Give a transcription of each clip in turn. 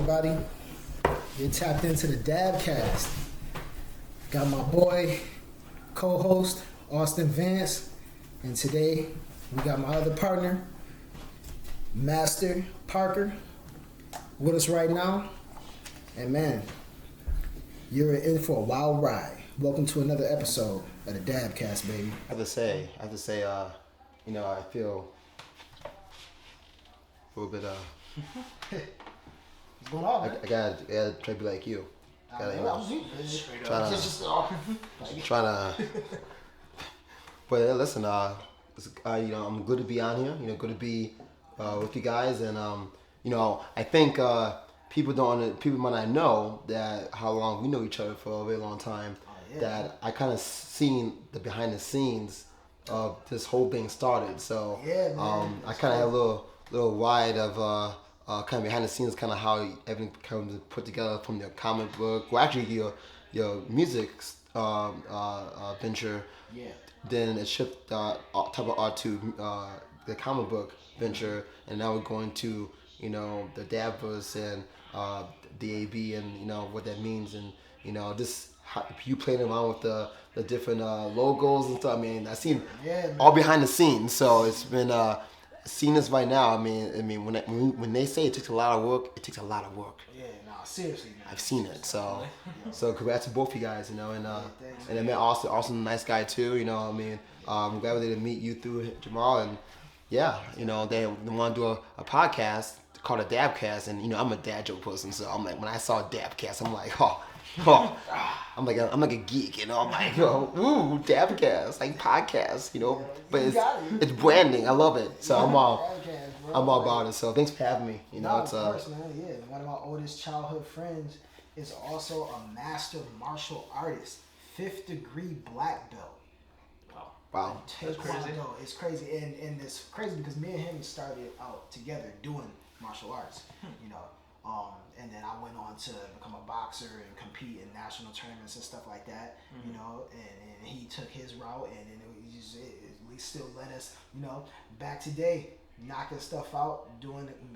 everybody? You're tapped into the Dabcast. Got my boy, co-host, Austin Vance. And today, we got my other partner, Master Parker, with us right now. And man, you're in for a wild ride. Welcome to another episode of the Dabcast, baby. I have to say, I feel a little bit, What's going on, man? I gotta try to be like you. Trying to, but listen, I'm good to be on here. Good to be with you guys, and I think people might not know that how long we know each other for a very long time. That I kind of seen the behind the scenes of this whole thing started. So I kind of have a little ride of kind of behind the scenes, kind of how everything comes put together from your comic book, well actually your music venture. Yeah. Then it shifted type of art to the comic book venture, and now we're going to the Dabverse and DAB and what that means, and this. You playing around with the different logos and stuff. I mean, I've seen all behind the scenes, so it's been seeing this right now. I mean, when they say it takes a lot of work, it takes a lot of work. Yeah, no, seriously, man. I've seen it, so congrats to both you guys, and I met Austin, a nice guy too. I'm glad they did meet you through Jamal, and they want to do a podcast called a Dabcast, and I'm a dad joke person, so I'm like, when I saw Dabcast, I'm like, I'm like a geek, I'm like, ooh, Dabcast, like podcast, but it's branding. I love it, so I'm all about it. So thanks for having me. Of course, man. Yeah, one of my oldest childhood friends is also a master martial artist, 5th degree black belt. Wow, that's crazy. It's crazy, and it's crazy because me and him started out together doing martial arts, and then I went on to become a boxer and compete in national tournaments and stuff like that, and he took his route, and then we still let us, back today, knocking stuff out,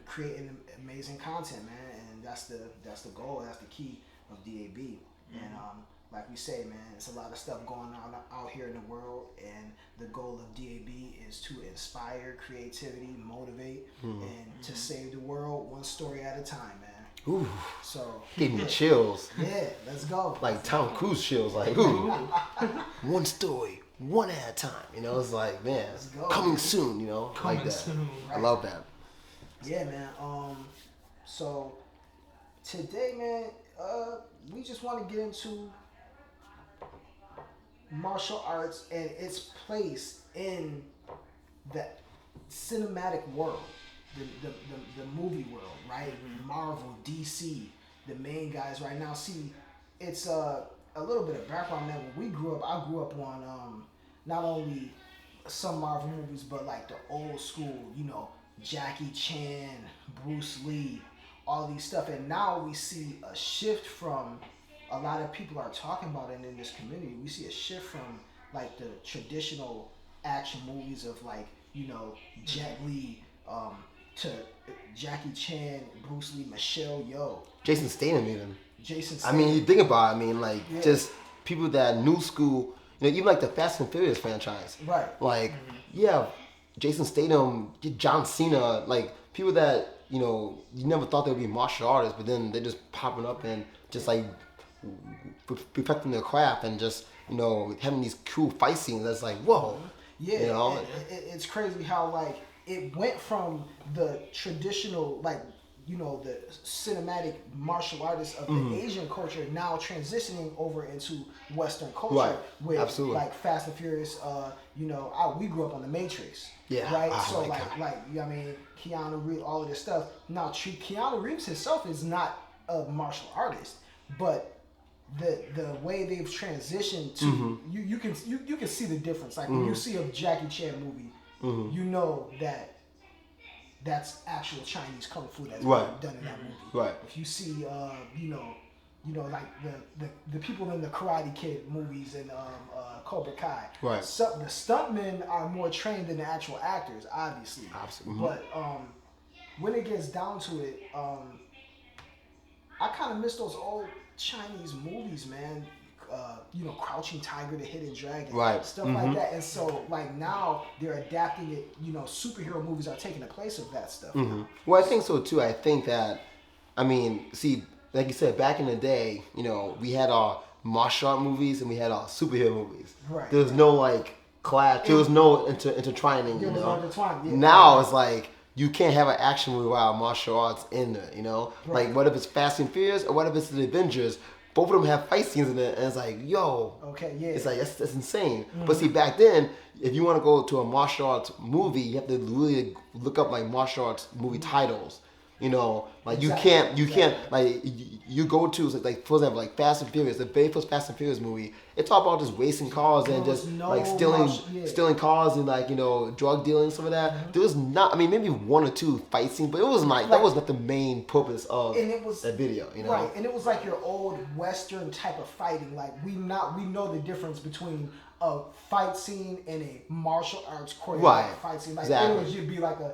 creating amazing content, man, and that's the goal, that's the key of DAB, and like we say, man, it's a lot of stuff going on out here in the world, and the goal of DAB is to inspire creativity, motivate, and to save the world one story at a time, man. Ooh, so gave me chills. Yeah, let's go. Like Tom Cruise chills, like ooh, one story, one at a time. It's like, man, coming soon. Like that. Soon, right? I love that. Yeah, man. So today, man, we just want to get into martial arts and its place in the cinematic world, the movie world, right? Marvel, DC, the main guys right now. See, it's a little bit of background, man. When we grew up, I grew up on not only some Marvel movies, but like the old school, Jackie Chan, Bruce Lee, all these stuff. And now we see a shift from, a lot of people are talking about it in this community. We see a shift from like the traditional action movies of like, Jet Li, to Jackie Chan, Bruce Lee, Michelle Yeoh. Jason Statham even. Jason Statham. I mean, you think about it, just people that new school, even like the Fast and Furious franchise. Right. Like, Jason Statham, John Cena, like people that, you never thought they would be martial artists, but then they're just popping up and just like perfecting their craft and just, having these cool fight scenes that's like, whoa. Yeah, it's crazy how like it went from the traditional, like, the cinematic martial artists of the Asian culture now transitioning over into Western culture, right. with Absolutely. Like Fast and Furious. We grew up on the Matrix, yeah, right? So Keanu Reeves, all of this stuff. Now, Keanu Reeves himself is not a martial artist, but the way they've transitioned to you can see the difference. Like when you see a Jackie Chan movie, you know that's actual Chinese kung fu that's done in that movie. Right. If you see like the people in the Karate Kid movies and Cobra Kai. Right. So the stuntmen are more trained than the actual actors, obviously. Absolutely. But when it gets down to it, I kind of miss those old Chinese movies, man. Crouching Tiger, the Hidden Dragon, right? stuff like that. And so, like now, they're adapting it. Superhero movies are taking the place of that stuff. Well, I think so too. I think that, I mean, see, like you said, back in the day, we had our martial art movies and we had our superhero movies. Right. There was no like clash. There was no intertwining. There was no intertwining. Yeah. Now it's like you can't have an action movie without martial arts in there. Right. Like what if it's Fast and Furious or what if it's the Avengers? Both of them have fight scenes in it, and it's like, yo. Okay, yeah. It's like, that's insane. But see, back then, if you want to go to a martial arts movie, you have to really look up, like, martial arts movie titles. Like, you can't, like, you go to, like, for example, like, Fast and Furious, the very first Fast and Furious movie, it's all about just racing cars and just, like, stealing cars and, like, drug dealing, some of that. There was not, I mean, maybe one or two fight scenes, but it wasn't like, that was not the main purpose of that video, Right, and it was like your old Western type of fighting. Like, we know the difference between a fight scene and a martial arts choreographed fight scene. Like, it would be like a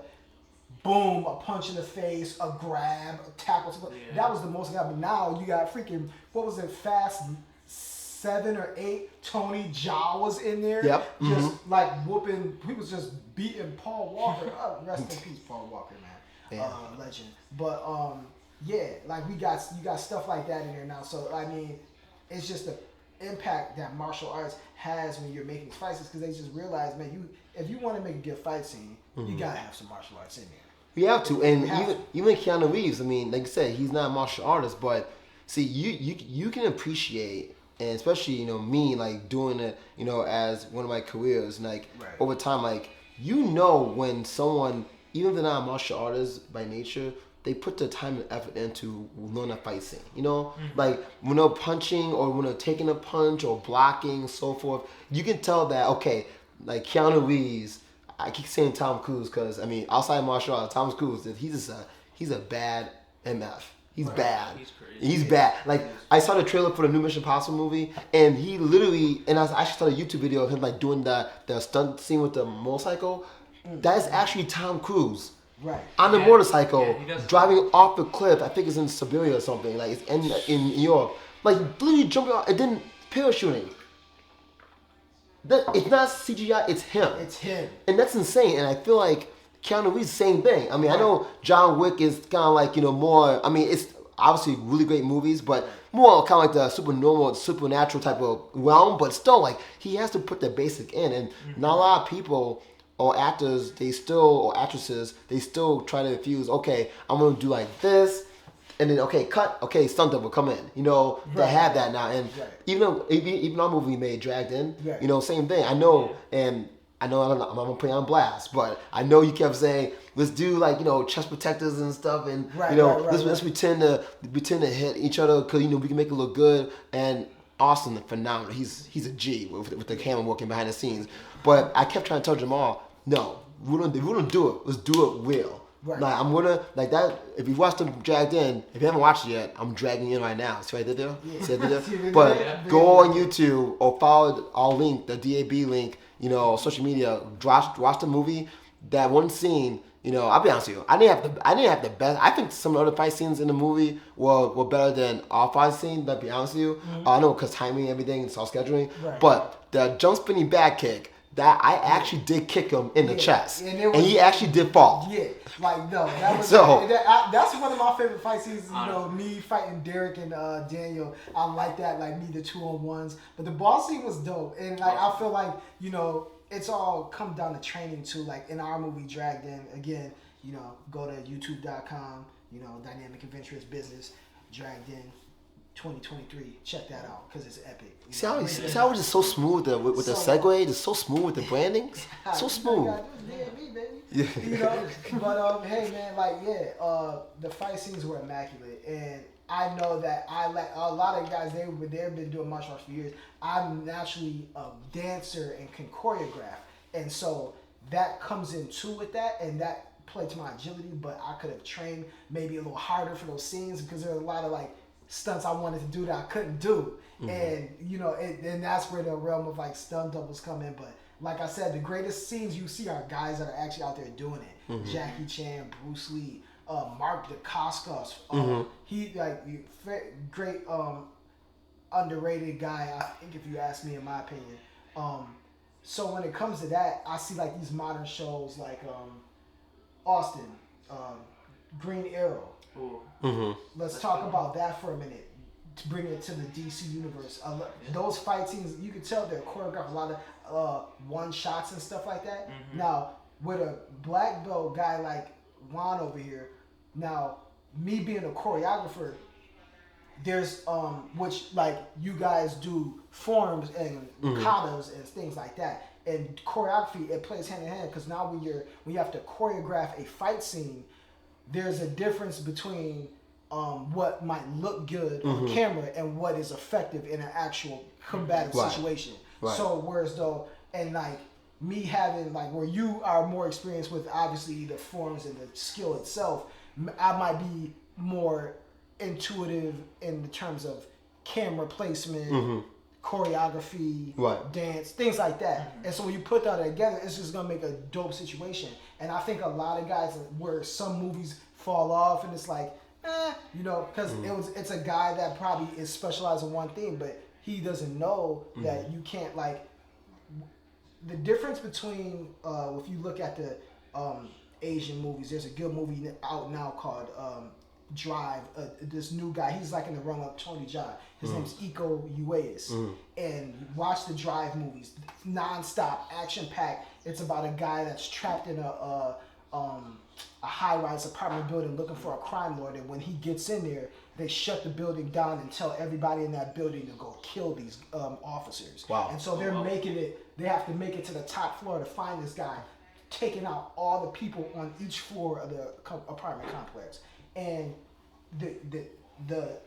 boom, a punch in the face, a grab, a tackle. Yeah. That was the most. But now you got freaking, what was it, Fast 7 or 8? Tony Jaa was in there. Yep. Just like whooping. He was just beating Paul Walker up. Rest in peace, Paul Walker, man. Yeah. Legend. But yeah, like you got stuff like that in there now. So I mean, it's just the impact that martial arts has when you're making fights, because they just realize, man, if you want to make a good fight scene, you gotta have some martial arts in there. You have to, and even Keanu Reeves. I mean, like you said, he's not a martial artist, but see, you can appreciate, and especially me, like doing it, as one of my careers, like over time, like when someone, even if they're not a martial artist by nature, they put the time and effort into learn a fight scene. Like when they're punching or when they're taking a punch or blocking and so forth, you can tell that like Keanu Reeves. I keep saying Tom Cruise because, I mean, outside martial arts, Tom Cruise, he's a bad MF. He's bad. He's crazy. He's bad. Like, I saw the trailer for the new Mission Impossible movie, and he literally, and I actually saw a YouTube video of him, like, doing the stunt scene with the motorcycle. That is actually Tom Cruise. Right. On the motorcycle, driving off the cliff. I think it's in Siberia or something. Like, it's in Europe. Like, literally jumping off, and then parachuting. It's not CGI, it's him. It's him. And that's insane. And I feel like Keanu Reeves, same thing. I mean, I know John Wick is kind of like, more, I mean, it's obviously really great movies, but more kind of like the supernatural type of realm, but still, like, he has to put the basic in. And not a lot of people or actors, or actresses, they still try to infuse, okay, I'm going to do like this. And then, okay, cut, okay, stunt double, come in. They have that now. And even our movie we made, Dragged In, same thing. I know, and I know I'm going to put it on blast, but I know you kept saying, let's do like, chest protectors and stuff, and, let's pretend to hit each other because, we can make it look good. And Austin, phenomenal. He's a G with the camera working behind the scenes. But I kept trying to tell Jamal, no, we don't do it. Let's do it real. Right. Like, I'm gonna, like that, if you watched them Dragged In, if you haven't watched it yet, I'm dragging you in right now. See what I did there? Yeah. See what I did there? But go on YouTube or follow our link, the DAB link, social media, watch the movie. That one scene, I'll be honest with you, I didn't have the best. I think some of the other fight scenes in the movie were better than our fight scene, I'll be honest with you. I know, because timing and everything, it's all scheduling. Right. But the jump spinning back kick, that I actually did kick him in the chest, and he actually did fall. Yeah, like no, that was that's one of my favorite fight scenes. Me fighting Derek and Daniel. I like that, like me the 2-on-1s. But the ball scene was dope, and like I feel like it's all come down to training too. Like in our movie Dragged In, again, go to YouTube.com. Dynamic Adventurous Business, Dragged In. 2023, check that out because it's epic. See how it's just so smooth with the segue, just so smooth with the branding, so smooth. But hey man, the fight scenes were immaculate, and I know that I like a lot of guys. They've been doing martial arts for years. I'm naturally a dancer and can choreograph, and so that comes in too with that, and that played to my agility. But I could have trained maybe a little harder for those scenes because there are a lot of like stunts I wanted to do that I couldn't do. And and that's where the realm of like stunt doubles come in. But like I said, the greatest scenes you see are guys that are actually out there doing it. Jackie Chan, Bruce Lee, Mark Dacascos. He great underrated guy. I think if you ask me, in my opinion. So when it comes to that, I see like these modern shows like Austin, Green Arrow. Let's talk about that for a minute. To bring it to the DC universe, those fight scenes, you can tell they're choreographed, a lot of one shots and stuff like that. Now with a black belt guy like Juan over here, now me being a choreographer, there's which like you guys do forms and katas and things like that, and choreography, it plays hand in hand, because now when you have to choreograph a fight scene, there's a difference between what might look good on camera and what is effective in an actual combative situation. So whereas though, and like me having like where you are more experienced with obviously the forms and the skill itself, I might be more intuitive in the terms of camera placement, choreography, dance, things like that. And so when you put that together, it's just gonna make a dope situation. And I think a lot of guys, where some movies fall off and it's like, you know, because it's a guy that probably is specialized in one thing, but he doesn't know that you can't, like, the difference between if you look at the Asian movies, there's a good movie out now called Drive. This new guy, he's like in the run up Tony Jaa. His name's Iko Uwais. And watch the Drive movies, non-stop, action-packed. It's about a guy that's trapped in a high-rise apartment building looking for a crime lord, and when he gets in there, they shut the building down and tell everybody in that building to go kill these officers. And so they're making it, they have to make it to the top floor to find this guy, taking out all the people on each floor of the apartment complex. And the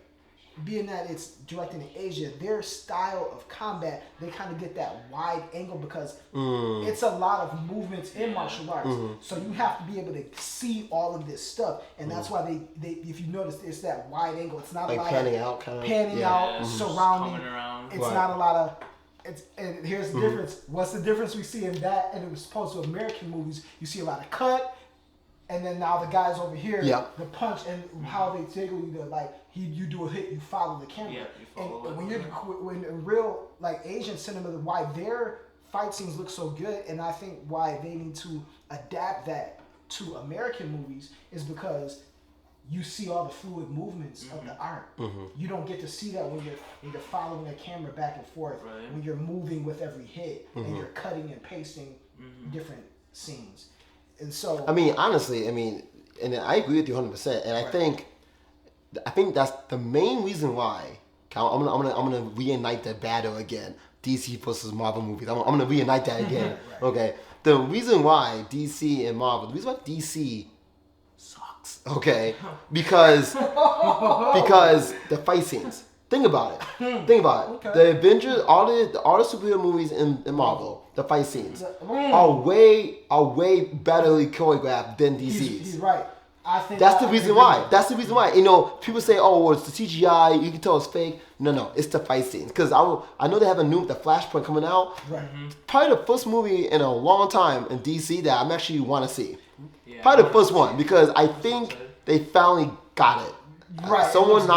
being that it's directed in Asia, their style of combat, they kind of get that wide angle, because it's a lot of movements in martial arts. So you have to be able to see all of this stuff, and that's why they if you notice, it's that wide angle. It's not like a lot panning of out, kind of panning out, surrounding. It's not a lot of. And here's the difference. What's the difference we see in that and it was opposed to American movies? You see a lot of cut. And then now the guys over here, the punch and how they jiggle you, like you do a hit, you follow the camera. You follow and when in real like Asian cinema, why their fight scenes look so good, and I think why they need to adapt that to American movies is because you see all the fluid movements of the art. You don't get to see that when you're following a camera back and forth, when you're moving with every hit and you're cutting and pasting different scenes. And so, I mean, honestly, and I agree with you 100%. And I think that's the main reason why. I'm gonna reunite the battle again. DC versus Marvel movies. I'm gonna reunite that again. Okay. The reason why DC and Marvel. The reason why DC sucks. Okay. Because the fight scenes. Think about it. Think about it. The Avengers, all the superhero movies in Marvel, the fight scenes are way better choreographed than DC's. He's right. I think that's the reason why. That's the reason why. You know, people say, "Oh, well, it's the CGI. You can tell it's fake." No, it's the fight scenes. Because I know they have the Flashpoint coming out. Probably the first movie in a long time in DC that I'm actually want to see. Probably the first one, because I think they finally got it. Someone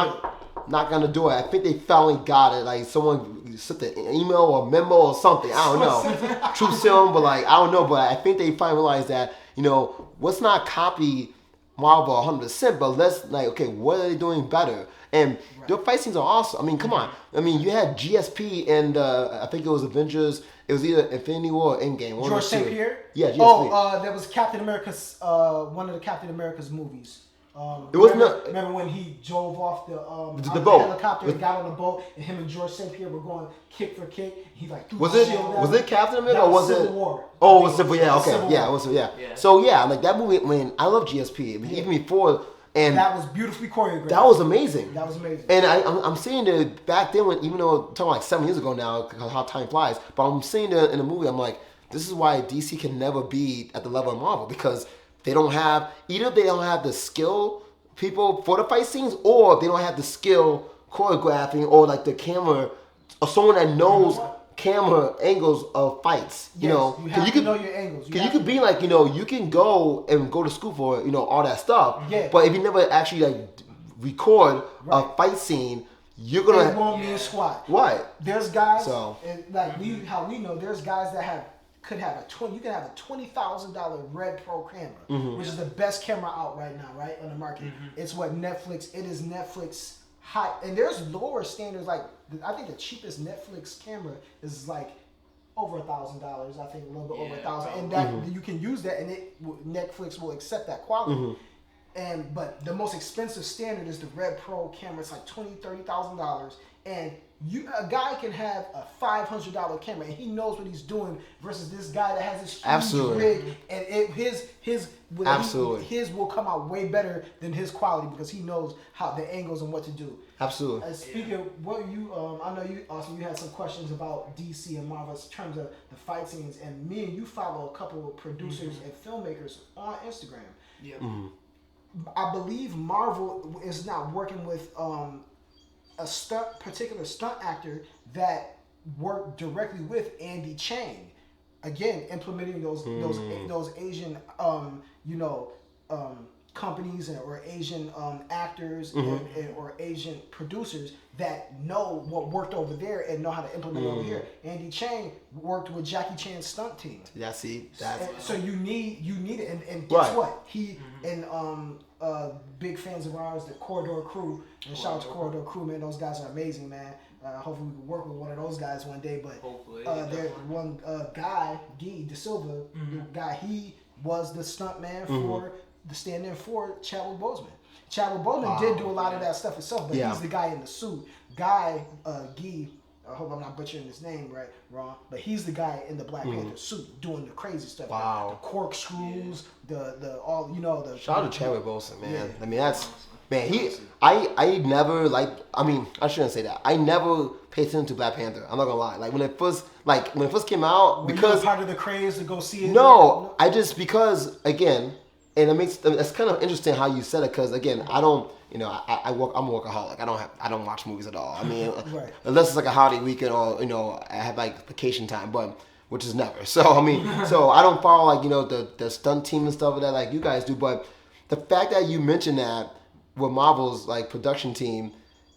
not gonna do it. I think they finally got it. Like someone sent an email or memo or something. I don't know. True serum, but like I don't know. But I think they finally realized that, you know, let's not copy Marvel 100%, but let's what are they doing better? And their fight scenes are awesome. I mean, come on. I mean, you had GSP and I think it was Avengers. It was either Infinity War or Endgame. George St. Pierre? Yeah, GSP. That was Captain America's one of the Captain America's movies. Remember when he drove off the boat. Helicopter and got on the boat, and him and George St. Pierre were going kick for kick. He like threw was the it shield down. Was it Captain America that or was Civil it War? Oh, it was Civil. Yeah, okay, Civil yeah, War. it was So yeah, like that movie. I mean, I love GSP. I mean, even before, and that was beautifully choreographed. That was amazing. That was amazing. And I'm seeing that back then, even though I'm talking like 7 years ago now, because how time flies. But I'm seeing that in the movie. I'm like, this is why DC can never be at the level of Marvel, because they don't have the skill people for the fight scenes, or they don't have the skill choreographing, or like the camera, or someone that knows camera angles of fights. Yes, You know, you have to know your angles. Because you could be like, you can go to school for, all that stuff. Yeah. But if you never actually like record a fight scene, you're gonna. It won't mean squat. Right. There's guys, So, and like how we know, there's guys that could have you can have a $20,000 Red Pro camera, which is the best camera out right now, right on the market. It's what Netflix. It is Netflix high, and there's lower standards. Like I think the cheapest Netflix camera is like over $1,000. I think a little bit over $1,000, and that you can use that, and Netflix will accept that quality. But the most expensive standard is the Red Pro camera. It's like $20,000-$30,000, and a guy can have a $500 camera and he knows what he's doing versus this guy that has this huge rig, and his will come out way better than his quality because he knows how the angles and what to do. Absolutely. Speaking of what I know you also had some questions about DC and Marvel in terms of the fight scenes, and me and you follow a couple of producers and filmmakers on Instagram. Yeah. I believe Marvel is not working with a particular stunt actor that worked directly with Andy Chang. Again, implementing those Asian companies or Asian actors or Asian producers that know what worked over there and know how to implement it over here. Andy Chang worked with Jackie Chan's stunt team. Yeah, see, so you need it, and guess what? He and big fans of ours, the Corridor Crew, and shout out to Corridor Crew, man. Those guys are amazing, man. Hopefully we can work with one of those guys one day. But there's one guy, Guy De Silva, the guy, he was the stunt man for the stand-in for Chadwick Boseman. Chadwick Boseman did do a lot of that stuff himself, but he's the guy in the suit. Guy, Guy, I hope I'm not butchering his name wrong, but he's the guy in the Black Panther suit doing the crazy stuff. Wow. The corkscrews, the all, the... Shout out to Chadwick Boseman, man. Yeah. I mean, that's... Man, I never, I shouldn't say that. I never paid attention to Black Panther. I'm not gonna lie. When it first came out, because... you were part of the craze to go see it? No, because, again... And it's kind of interesting how you said it, because again, I don't, I'm a workaholic. I don't watch movies at all. I mean, unless it's like a holiday weekend or I have like vacation time, but which is never. So I mean, so I don't follow the stunt team and stuff that like you guys do. But the fact that you mentioned that with Marvel's production team,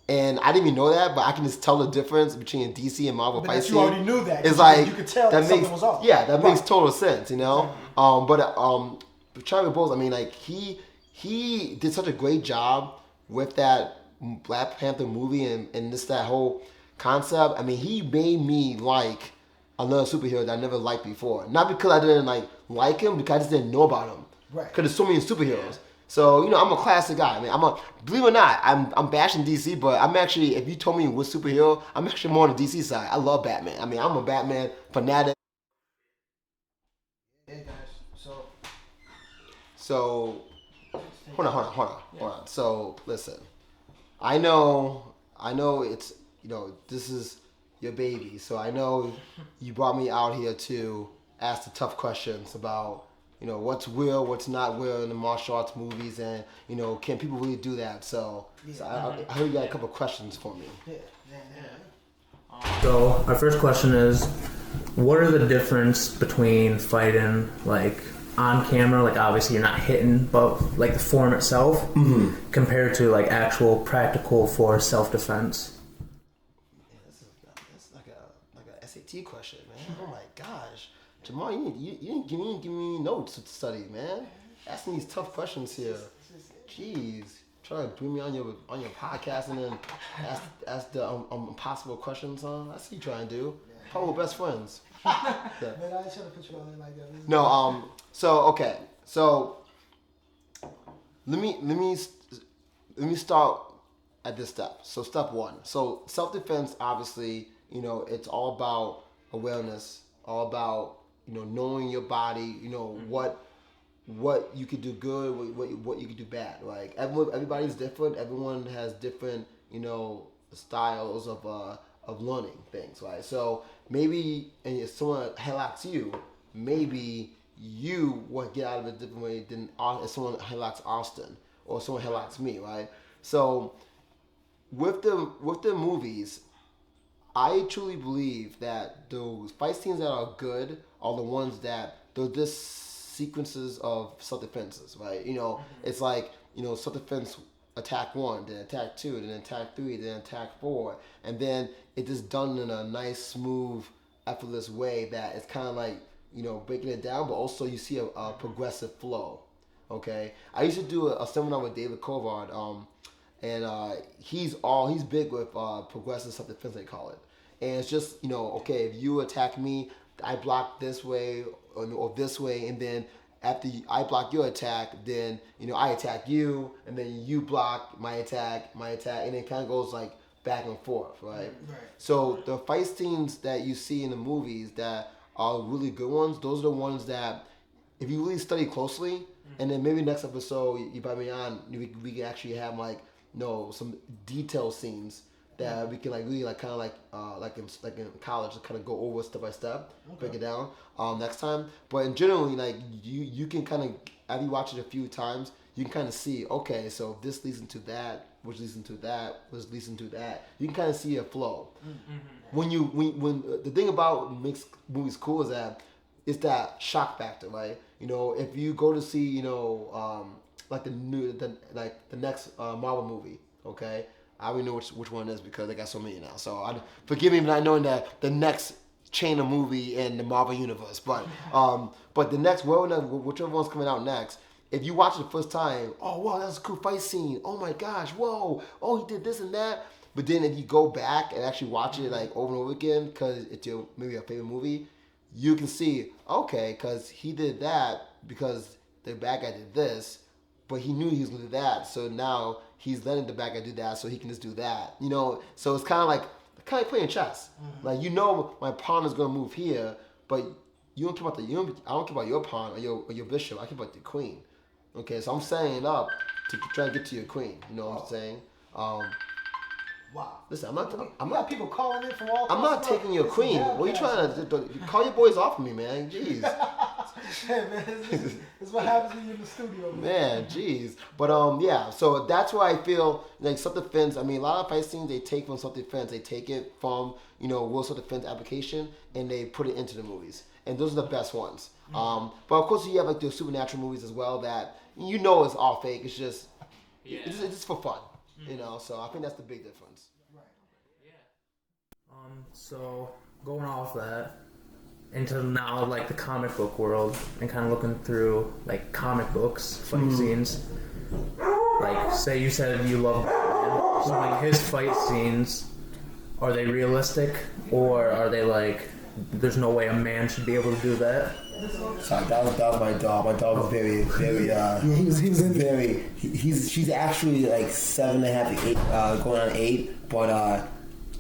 and I didn't even know that, but I can just tell the difference between DC and Marvel fight scene. You already knew that. It's like you could tell that something was off. Yeah, that makes total sense, But Chadwick Boseman, I mean, he did such a great job with that Black Panther movie and that whole concept. I mean, he made me like another superhero that I never liked before. Not because I didn't like him, because I just didn't know about him. Right. Because there's so many superheroes. Yeah. So I'm a classic guy. I mean, believe it or not, I'm bashing DC, but I'm actually, if you told me what superhero, I'm actually more on the DC side. I love Batman. I mean, I'm a Batman fanatic. So, hold on. So, listen, I know it's, this is your baby. So I know you brought me out here to ask the tough questions about, what's real, what's not real in the martial arts movies, and, can people really do that? So I heard you got a couple questions for me. So our first question is, what are the difference between fighting, on camera, obviously you're not hitting, but the form itself, compared to actual practical for self-defense? Yeah, that's like a SAT question, man. Oh my gosh, Jamal, you didn't give me notes to study, man. Asking these tough questions here. Jeez, trying to bring me on your podcast and then ask the impossible questions. I see you trying to do. How we're best friends. Man, I ain't trying to put you on there like that. No, So okay, so let me start at this step. So step one. So self-defense, obviously, it's all about awareness, all about knowing your body, what you could do good, what you could do bad. Everybody's different. Everyone has different styles of learning things, right? So maybe, and if someone headlocks you, maybe you want to get out of it a different way than if someone headlocks Austin or someone headlocks me, right? So with the movies, I truly believe that those fight scenes that are good are the ones that they're just sequences of self-defenses, right? It's like, self-defense attack 1, then attack 2, then attack 3, then attack 4, and then it just done in a nice, smooth, effortless way that it's kind of like, breaking it down, but also you see a progressive flow, okay? I used to do a seminar with David Kovard, and he's big with progressive self-defense, they call it. And it's just, okay, if you attack me, I block this way or this way, and then after I block your attack, then, I attack you, and then you block my attack, and it kind of goes like back and forth, right? So the fight scenes that you see in the movies that are really good ones, those are the ones that, if you really study closely, and then maybe next episode, you invite me on, we can actually have like, some detailed scenes that we can like really like kind of like in college to kind of go over step by step, break it down next time. But in generally, like you can kind of, after you watch it a few times, you can kind of see, okay, so this leads into that, which leads into that, which leads into that. You can kind of see a flow. When the thing about makes movies cool is that it's that shock factor, right? If you go to see like the next Marvel movie, okay, I already know which one it is because they got so many now. So forgive me for not knowing the next chain of movie in the Marvel universe, but the next, whichever one's coming out next, if you watch it the first time, oh wow, that's a cool fight scene. Oh my gosh, whoa, oh he did this and that. But then if you go back and actually watch it like over and over again, because it's maybe your favorite movie, you can see, okay, because he did that because the bad guy did this, but he knew he was going to do that. So now he's letting the bad guy do that, so he can just do that. So it's kind of like playing chess. Like my pawn is going to move here, but you don't care about I don't care about your pawn or your bishop. I care about the queen. Okay, so I'm setting it up to try to get to your queen. You know what I'm saying? Wow. Listen, I'm not people calling in from all. I'm not taking your queen. What are you trying to do? Call your boys off of me, man. Jeez. Hey man, this is what happens when you're in the studio, man. Jeez. But yeah. So that's why I feel like self-defense. I mean, a lot of fight scenes they take from self-defense. They take it from World Self-Defense application and they put it into the movies. And those are the best ones. But of course you have like the supernatural movies as well that it's all fake. It's just it's just for fun. So I think that's the big difference. Right. Yeah. So going off that into now like the comic book world and kind of looking through like comic books, fight scenes. Like say you said you love Batman, so like his fight scenes, are they realistic or are they like there's no way a man should be able to do that? Sorry, that was my dog. My dog was very, very. he was in very. She's actually like 7.5 to 8, going on 8. But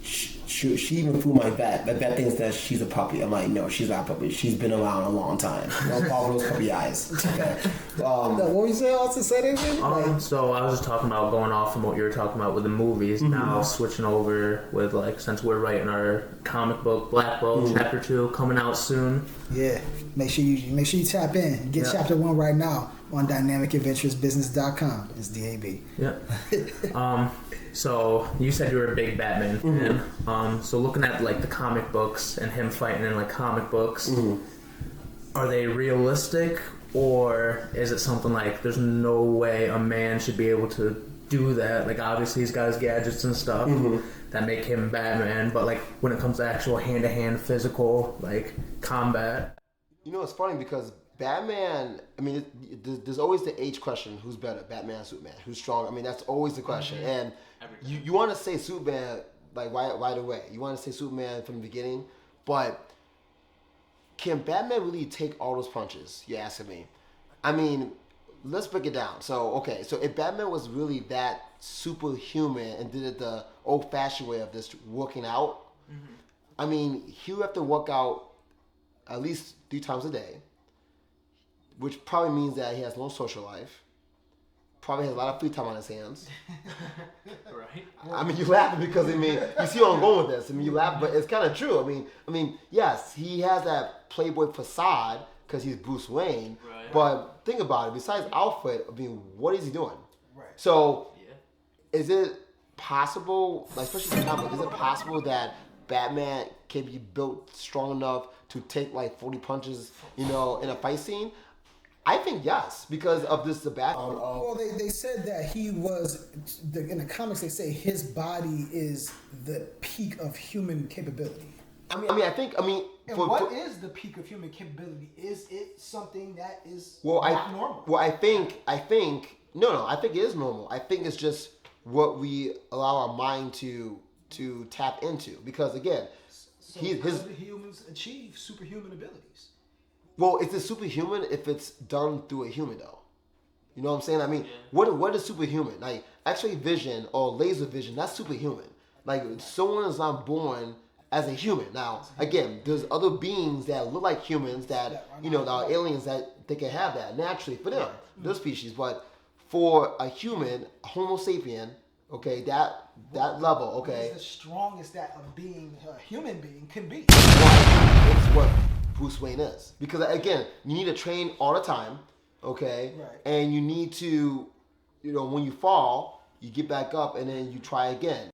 she even fooled my vet. The vet thinks that she's a puppy. I'm like, no, she's not a puppy. She's been around a long time. All those puppy eyes. Okay. What were you saying? Also said anything? So I was just talking about going off from what you were talking about with the movies. Now switching over with like since we're writing our comic book Black Bolt Chapter 2 coming out soon. Yeah. Make sure you tap in. Get Chapter 1 right now on dynamicadventuresbusiness.com. It's DAB. Yeah. So you said you were a big Batman fan. So looking at like the comic books and him fighting in like comic books, are they realistic or is it something like there's no way a man should be able to do that? Like obviously he's got his gadgets and stuff that make him Batman, but like when it comes to actual hand-to-hand physical like combat. It's funny because Batman, I mean, there's always the age question, who's better, Batman or Superman? Who's stronger? I mean, that's always the question. And you want to say Superman like right away. You want to say Superman from the beginning. But can Batman really take all those punches? You're asking me. I mean, let's break it down. So if Batman was really that superhuman and did it the old-fashioned way of just working out, I mean, he would have to work out at least 3 times a day, which probably means that he has no social life. Probably has a lot of free time on his hands. Right. I mean, you laughing because you see where I'm going with this. I mean, you laugh, but it's kind of true. I mean, yes, he has that playboy facade because he's Bruce Wayne. Right. But think about it. Besides outfit, I mean, what is he doing? Right. So, is it possible, like especially in comic, is it possible that Batman can be built strong enough to take like 40 punches, in a fight scene? I think yes, because of the background. Well, they said that he was in the comics. They say his body is the peak of human capability. And what is the peak of human capability? Is it something that is normal? Well, I think no. I think it is normal. I think it's just what we allow our mind to tap into. Because again, how do humans achieve superhuman abilities? Well, it's a superhuman if it's done through a human, though. You know what I'm saying? I mean, what is superhuman? Like X-ray vision or laser vision, that's superhuman. Like someone is not born as a human. Now, again, there's other beings that look like humans that that are aliens that they can have that naturally for them, their species. But for a human, Homo sapien, okay, that level, okay, it's the strongest that a human being can be. It's what Bruce Wayne is. Because again, you need to train all the time, okay? Right. And you need to, when you fall, you get back up and then you try again.